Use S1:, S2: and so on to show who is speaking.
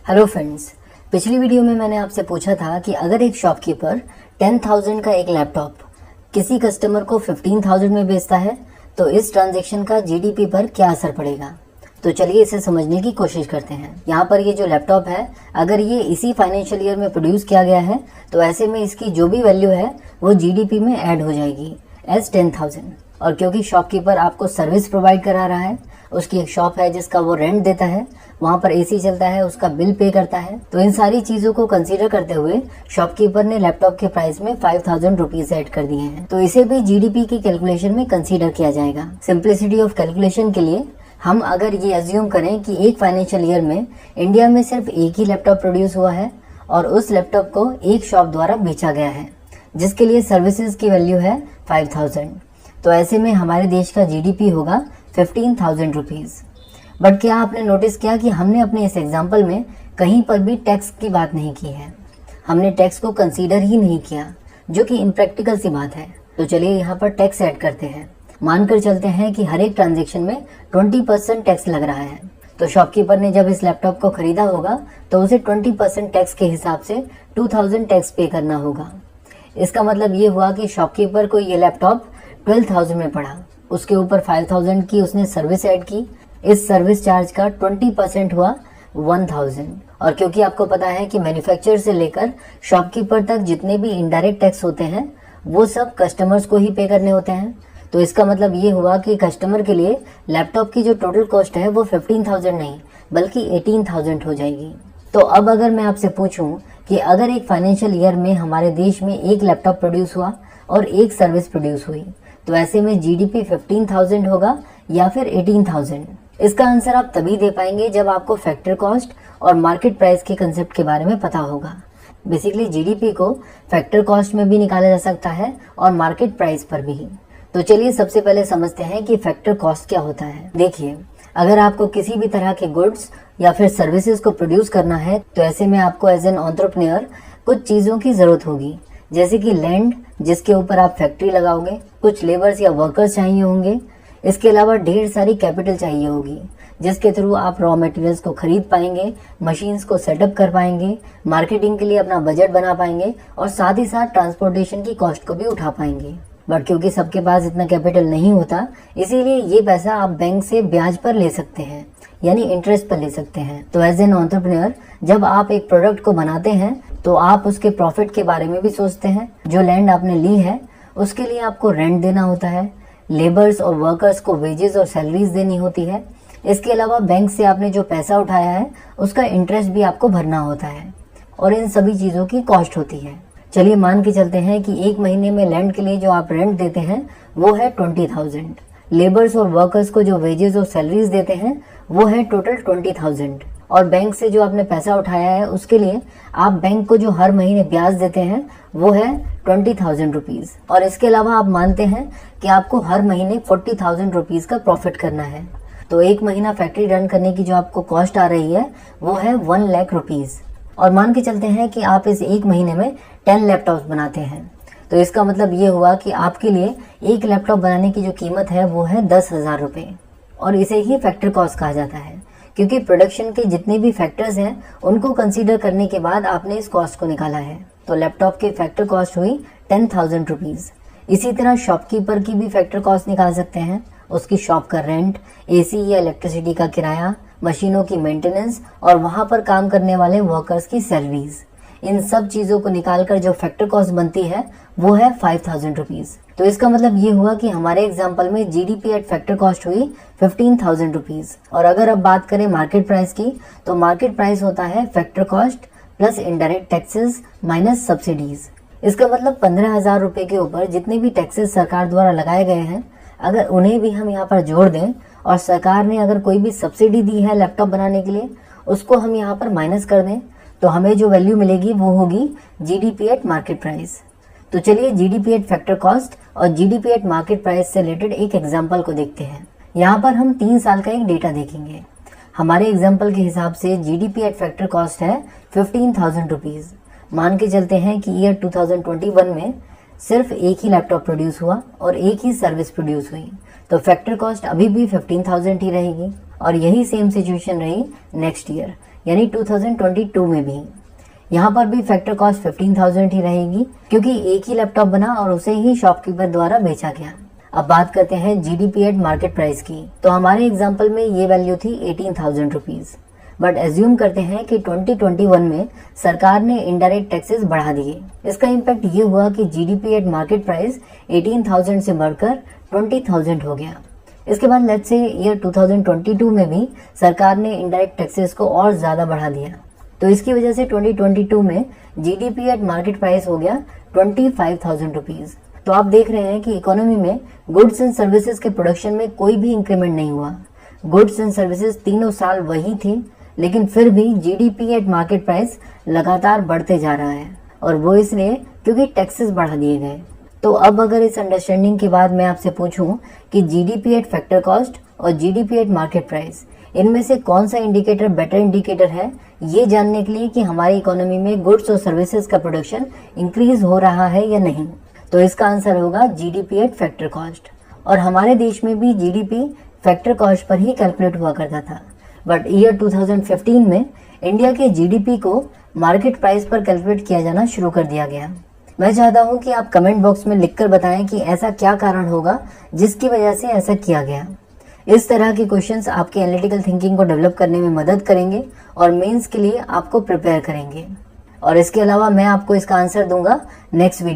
S1: Hello friends, पिछली video में मैंने आपसे पूछा था कि अगर एक शॉपकीपर 10,000 का एक लैपटॉप किसी कस्टमर को 15,000 में बेचता है तो इस ट्रांजैक्शन का जीडीपी पर क्या असर पड़ेगा। तो चलिए इसे समझने की कोशिश करते हैं। यहाँ पर ये जो लैपटॉप है, अगर ये इसी फाइनेंशियल ईयर में प्रोड्यूस किया गया है तो ऐसे में इसकी जो भी वैल्यू है वो जीडीपी में ऐड हो जाएगी एज 10,000। और क्योंकि शॉपकीपर आपको सर्विस प्रोवाइड करा रहा है, उसकी एक शॉप है जिसका वो रेंट देता है, वहाँ पर एसी चलता है, उसका बिल पे करता है, तो इन सारी चीज़ों को कंसीडर करते हुए शॉपकीपर ने लैपटॉप के प्राइस में 5,000 रुपीज ऐड कर दिए हैं। तो इसे भी जीडीपी की कैलकुलेशन में कंसीडर किया जाएगा। सिंप्लिसिटी ऑफ कैलकुलेशन के लिए हम अगर ये अज्यूम करें कि एक फाइनेंशियल ईयर में इंडिया में सिर्फ एक ही लैपटॉप प्रोड्यूस हुआ है और उस लैपटॉप को एक शॉप द्वारा बेचा गया है जिसके लिए सर्विसेज की वैल्यू है 5,000, तो ऐसे में हमारे देश का जीडीपी होगा 15,000 रुपीज। बट क्या आपने नोटिस किया कि हमने अपने इस एग्जाम्पल में कहीं पर भी टैक्स की बात नहीं की है। हमने टैक्स को कंसीडर ही नहीं किया, जो कि इम्प्रैक्टिकल सी बात है। तो चलिए यहाँ पर टैक्स ऐड करते हैं। मानकर चलते हैं कि हर एक ट्रांजेक्शन में 20% टैक्स लग रहा है, तो शॉपकीपर ने जब इस लैपटॉप को खरीदा होगा तो उसे 20% टैक्स के हिसाब से 2,000 टैक्स पे करना होगा। इसका मतलब ये हुआ कि शॉपकीपर को ये लैपटॉप 12,000 में पड़ा, उसके ऊपर 5,000 की उसने सर्विस ऐड की। इस सर्विस चार्ज का 20% हुआ 1,000। और क्योंकि आपको पता है कि मैन्युफैक्चरर से लेकर शॉपकीपर तक जितने भी इनडायरेक्ट टैक्स होते हैं वो सब कस्टमर्स को ही पे करने होते हैं, तो इसका मतलब ये हुआ कि कस्टमर के लिए लैपटॉप की जो टोटल कॉस्ट है वो 15,000 नहीं बल्कि 18,000 हो जाएगी। तो अब अगर मैं आपसे पूछूं कि अगर एक फाइनेंशियल ईयर में हमारे देश में एक लैपटॉप प्रोड्यूस हुआ और एक सर्विस प्रोड्यूस हुई, तो ऐसे में जीडीपी 15,000 होगा या फिर 18,000। इसका आंसर आप तभी दे पाएंगे जब आपको फैक्टर कॉस्ट और मार्केट प्राइस के कंसेप्ट के बारे में पता होगा। बेसिकली जीडीपी को फैक्टर कॉस्ट में भी निकाला जा सकता है और मार्केट प्राइस पर भी। तो चलिए सबसे पहले समझते हैं कि फैक्टर कॉस्ट क्या होता है। देखिए, अगर आपको किसी भी तरह के गुड्स या फिर सर्विसेज को प्रोड्यूस करना है तो ऐसे में आपको एज एन एंटरप्रेन्योर कुछ चीजों की जरूरत होगी, जैसे कि लैंड जिसके ऊपर आप फैक्ट्री लगाओगे, कुछ लेबर्स या वर्कर्स चाहिए होंगे, इसके अलावा ढेर सारी कैपिटल चाहिए होगी जिसके थ्रू आप रॉ मटेरियल्स को खरीद पाएंगे, मशीन्स को सेटअप कर पाएंगे, मार्केटिंग के लिए अपना बजट बना पाएंगे और साथ ही साथ ट्रांसपोर्टेशन की कॉस्ट को भी उठा पाएंगे। बट क्योंकि सबके पास इतना कैपिटल नहीं होता, इसीलिए ये पैसा आप बैंक से ब्याज पर ले सकते हैं, यानी इंटरेस्ट पर ले सकते हैं। तो एज एन एंटरप्रेन्योर जब आप एक प्रोडक्ट को बनाते हैं तो आप उसके प्रॉफिट के बारे में भी सोचते हैं। जो लैंड आपने ली है उसके लिए आपको रेंट देना होता है, लेबर्स और वर्कर्स को वेजेस और सैलरीज देनी होती है। इसके अलावा बैंक से आपने जो पैसा उठाया है उसका इंटरेस्ट भी आपको भरना होता है और इन सभी चीजों की कॉस्ट होती है। चलिए मान के चलते हैं कि एक महीने में लैंड के लिए जो आप रेंट देते हैं वो है 20,000, लेबर्स और वर्कर्स को जो वेजेस और सैलरीज देते हैं वो है टोटल 20,000, और बैंक से जो आपने पैसा उठाया है उसके लिए आप बैंक को जो हर महीने ब्याज देते हैं वो है 20,000 रुपीज। और इसके अलावा आप मानते हैं कि आपको हर महीने 40,000 रुपीज का प्रॉफिट करना है, तो एक महीना फैक्ट्री रन करने की जो आपको कॉस्ट आ रही है वो है 1 लाख रुपीज। और मान के चलते हैं कि आप इस एक महीने में 10 लैपटॉप्स बनाते हैं, तो इसका मतलब ये हुआ कि आपके लिए एक लैपटॉप बनाने की जो कीमत है वो है 10,000 रुपये, और इसे ही फैक्टर कॉस्ट कहा जाता है क्योंकि प्रोडक्शन के जितने भी फैक्टर्स हैं उनको कंसीडर करने के बाद आपने इस कॉस्ट को निकाला है। तो लैपटॉप की फैक्टर कॉस्ट हुई 10,000 रुपीज। इसी तरह शॉपकीपर की भी फैक्टर कॉस्ट निकाल सकते हैं, उसकी शॉप का रेंट, एसी या इलेक्ट्रिसिटी का किराया, मशीनों की मेंटेनेंस और वहां पर काम करने वाले वर्कर्स की सैलरीज। इन सब चीजों को निकालकर जो फैक्टर कॉस्ट बनती है वो है 5,000 रुपीज। तो इसका मतलब ये हुआ कि हमारे एग्जाम्पल में जीडीपी एट फैक्टर कॉस्ट हुई 15,000 रुपीज। और अगर अब बात करें मार्केट प्राइस की, तो मार्केट प्राइस होता है factor cost plus indirect taxes minus subsidies. इसका मतलब 15,000 रुपए के ऊपर जितने भी टैक्सेस सरकार द्वारा लगाए गए हैं, अगर उन्हें भी हम यहाँ पर जोड़ दें और सरकार ने अगर कोई भी सब्सिडी दी है लैपटॉप बनाने के लिए उसको हम यहाँ पर माइनस कर दें, तो हमें जो वैल्यू मिलेगी वो होगी जीडीपी एट मार्केट प्राइस। तो चलिए जीडीपी एट फैक्टर कॉस्ट और जीडीपी एट मार्केट प्राइस से रिलेटेड एक एग्जांपल को देखते हैं। यहाँ पर हम 3 साल का एक डेटा देखेंगे। हमारे एग्जांपल के हिसाब से जीडीपी एट फैक्टर कॉस्ट है 15,000 रुपीज। मान के चलते हैं कि ईयर 2021 में सिर्फ एक ही लैपटॉप प्रोड्यूस हुआ और एक ही सर्विस प्रोड्यूस हुई, तो फैक्टर कॉस्ट अभी भी 15,000 ही रहेगी। और यही सेम सिचुएशन रही नेक्स्ट ईयर, यानी 2022 में भी। यहाँ पर भी फैक्टर कॉस्ट 15,000 ही रहेगी क्योंकि एक ही लैपटॉप बना और उसे ही शॉपकीपर द्वारा बेचा गया। अब बात करते हैं जीडीपी एट मार्केट प्राइस की। तो हमारे एग्जाम्पल में ये वैल्यू थी 18,000 रुपीज, बट एज्यूम करते हैं कि 2021 में सरकार ने इनडायरेक्ट टैक्सेस बढ़ा दिए। इसका इम्पैक्ट ये हुआ कि जीडीपी एट मार्केट प्राइस 18,000 से बढ़कर 20,000 हो गया। इसके बाद लेट्स से ईयर 2022 में भी सरकार ने इनडायरेक्ट टैक्सेस को और ज्यादा बढ़ा दिया, तो इसकी वजह से 2022 में जीडीपी एट मार्केट प्राइस हो गया 25,000 रुपीज। तो आप देख रहे हैं कि इकोनॉमी में गुड्स एंड सर्विसेज के प्रोडक्शन में कोई भी इंक्रीमेंट नहीं हुआ। गुड्स एंड सर्विसेज तीनों साल वही थी, लेकिन फिर भी जीडीपी एट मार्केट प्राइस लगातार बढ़ते जा रहा है, और वो इसलिए क्योंकि टैक्सेस बढ़ा दिए गए। तो अब अगर इस अंडरस्टैंडिंग के बाद मैं आपसे पूछूं कि जीडीपी एट फैक्टर कॉस्ट और जीडीपी एट मार्केट प्राइस, इनमें से कौन सा इंडिकेटर बेटर इंडिकेटर है, ये जानने के लिए कि हमारी इकोनॉमी में गुड्स और सर्विसेज का प्रोडक्शन इंक्रीज हो रहा है या नहीं, तो इसका आंसर होगा जीडीपी एट फैक्टर कॉस्ट। और हमारे देश में भी जीडीपी फैक्टर कॉस्ट पर ही कैलकुलेट हुआ करता था, बट ईयर 2015 में इंडिया के जीडीपी को मार्केट प्राइस पर कैलकुलेट किया जाना शुरू कर दिया गया। मैं चाहता हूं कि आप कमेंट बॉक्स में लिखकर बताएं कि ऐसा क्या कारण होगा जिसकी वजह से ऐसा किया गया। इस तरह के क्वेश्चंस आपके एनालिटिकल थिंकिंग को डेवलप करने में मदद करेंगे और मेंस के लिए आपको प्रिपेयर करेंगे। और इसके अलावा मैं आपको इसका आंसर दूंगा नेक्स्ट वीडियो।